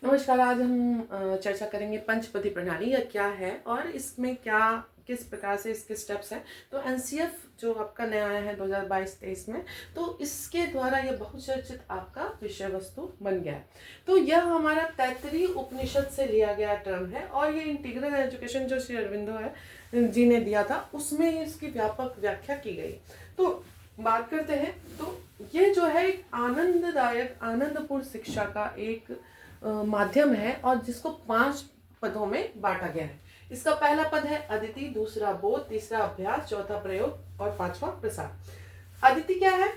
नमस्कार। आज हम चर्चा करेंगे पंचपदी प्रणाली या क्या है और इसमें क्या किस प्रकार से इसके स्टेप्स हैं। तो एनसीएफ जो आपका नया आया है 2022-23 में, तो इसके द्वारा ये बहुचर्चित आपका विषय वस्तु बन गया है। तो यह हमारा तैत्तरीय उपनिषद से लिया गया टर्म है और ये इंटीग्रल एजुकेशन जो श्री अरविंदो है जी ने दिया था, उसमें इसकी व्यापक व्याख्या की गई। तो बात करते हैं, तो ये जो है एक आनंददायक आनंदपूर्ण शिक्षा का एक माध्यम है और जिसको 5 पदों में बांटा गया है। इसका पहला पद है अदिति, दूसरा बोध, तीसरा अभ्यास, चौथा प्रयोग और पांचवा प्रसार। अदिति क्या है?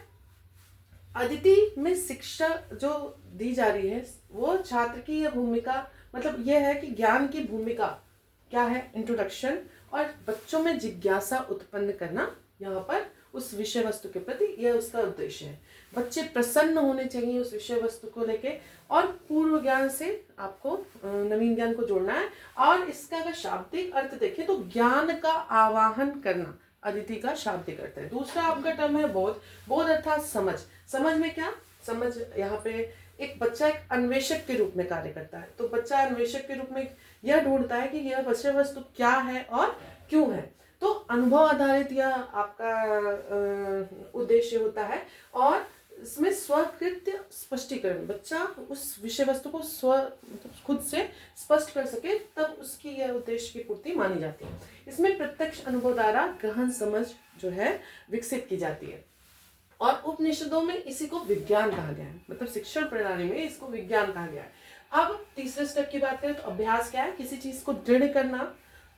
अदिति में शिक्षा जो दी जा रही है वो छात्र की यह भूमिका, मतलब यह है कि ज्ञान की भूमिका क्या है, इंट्रोडक्शन, और बच्चों में जिज्ञासा उत्पन्न करना। यहाँ पर उस विषय वस्तु के प्रति यह उसका उद्देश्य है। बच्चे प्रसन्न होने चाहिए उस विषय वस्तु को लेके और पूर्व ज्ञान से आपको नवीन ज्ञान को जोड़ना है। और इसका अगर शाब्दिक अर्थ देखें तो ज्ञान का आवाहन करना अदिति का शाब्दिक अर्थ है। दूसरा आपका टर्म है बोध। बोध अर्थात समझ। समझ में क्या? समझ यहाँ पे एक बच्चा एक अन्वेषक के रूप में कार्य करता है। तो बच्चा अन्वेषक के रूप में यह ढूंढता है कि यह विषय वस्तु क्या है और क्यों है। तो अनुभव आधारित यह आपका उद्देश्य होता है और इसमें स्वकृत्य स्पष्टीकरण, बच्चा उस विषय वस्तु को खुद से स्पष्ट कर सके, तब उसकी यह उद्देश्य की पूर्ति मानी जाती है। इसमें प्रत्यक्ष अनुभव द्वारा गहन समझ जो है विकसित की जाती है और उपनिषदों में इसी को विज्ञान कहा गया है, मतलब शिक्षण प्रणाली में इसको विज्ञान कहा गया है। अब तीसरे स्टेप की बात करें तो अभ्यास क्या है? किसी चीज को दृढ़ करना,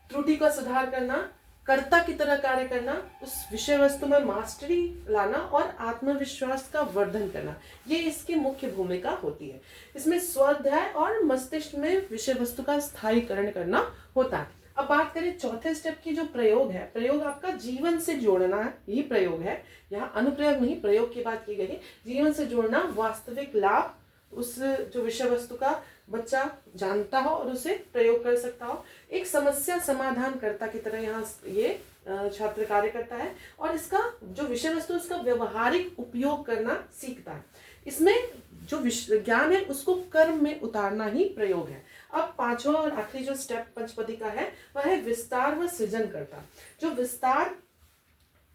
त्रुटि का सुधार करना, कर्ता की तरह कार्य करना, उस विषय वस्तु में मास्टरी लाना और आत्मविश्वास का वर्धन करना, ये इसकी मुख्य भूमिका होती है। इसमें स्वाध्याय और मस्तिष्क में विषय वस्तु का स्थायीकरण करना होता है। अब बात करें चौथे स्टेप की, जो प्रयोग है। प्रयोग आपका जीवन से जोड़ना है, यही प्रयोग है। यहाँ अनुप्रयोग नहीं, प्रयोग की बात की गई है। जीवन से जोड़ना, वास्तविक लाभ, उस जो विषय वस्तु का बच्चा जानता हो और उसे प्रयोग कर सकता हो। एक समस्या समाधान कर्ता की तरह यहाँ ये छात्र कार्य करता है और इसका जो विषय वस्तु उसका व्यवहारिक उपयोग करना सीखता है। इसमें जो ज्ञान है उसको कर्म में उतारना ही प्रयोग है। अब पांचवा और आखिरी जो स्टेप पंचपदी का है वह है विस्तार व सृजन करता। जो विस्तार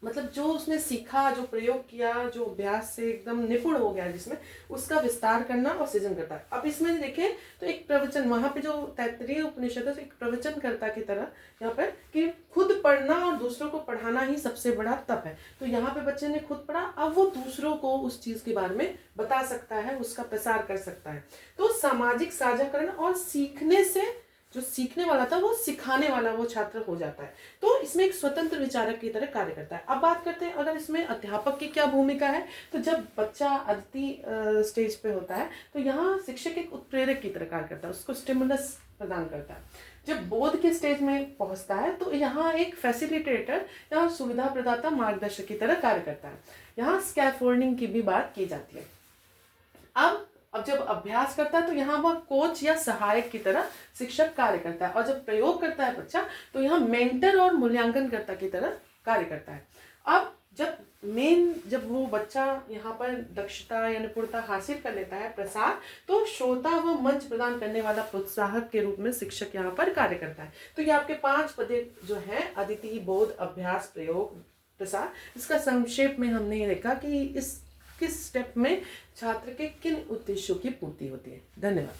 मतलब जो उसने सीखा, जो प्रयोग किया, जो अभ्यास से एकदम निपुण हो गया जिसमें, उसका विस्तार करना और सृजन करता है। अब इसमें देखें तो एक प्रवचन, वहां पे जो तैत्तरीय उपनिषद है एक प्रवचनकर्ता की तरह यहाँ पर कि खुद पढ़ना और दूसरों को पढ़ाना ही सबसे बड़ा तप है। तो यहाँ पे बच्चे ने खुद पढ़ा, अब वो दूसरों को उस चीज के बारे में बता सकता है, उसका प्रसार कर सकता है। तो सामाजिक साझाकरण और सीखने से जो सीखने वाला था वो सिखाने वाला वो छात्र हो जाता है। तो इसमें एक स्वतंत्र विचारक की तरह कार्य करता है। अब बात करते हैं अगर इसमें अध्यापक की क्या भूमिका है। तो जब बच्चा अदिति स्टेज पे होता है तो यहाँ शिक्षक एक उत्प्रेरक की तरह कार्य करता है, उसको स्टिमुलस प्रदान करता है। जब बोध के स्टेज में पहुंचता है तो यहाँ एक फैसिलिटेटर या सुविधा प्रदाता मार्गदर्शक की तरह कार्य करता है। यहाँ स्कैफोल्डिंग की भी बात की जाती है। अब जब अभ्यास करता है तो यहाँ वह कोच या सहायक की तरह शिक्षक कार्य करता है और जब प्रयोग करता है बच्चा तो यहाँ मेंटर और मूल्यांकनकर्ता की तरह कार्य करता है। अब जब वो बच्चा यहाँ पर दक्षता या निपुणता हासिल कर लेता है, प्रसार, तो श्रोता व मंच प्रदान करने वाला प्रोत्साहक के रूप में शिक्षक यहाँ पर कार्य करता है। तो ये आपके 5 पदे जो है अदिति, बोध, अभ्यास, प्रयोग, प्रसार। इसका संक्षेप में हमने ये देखा कि किस स्टेप में छात्र के किन उद्देश्यों की पूर्ति होती है। धन्यवाद।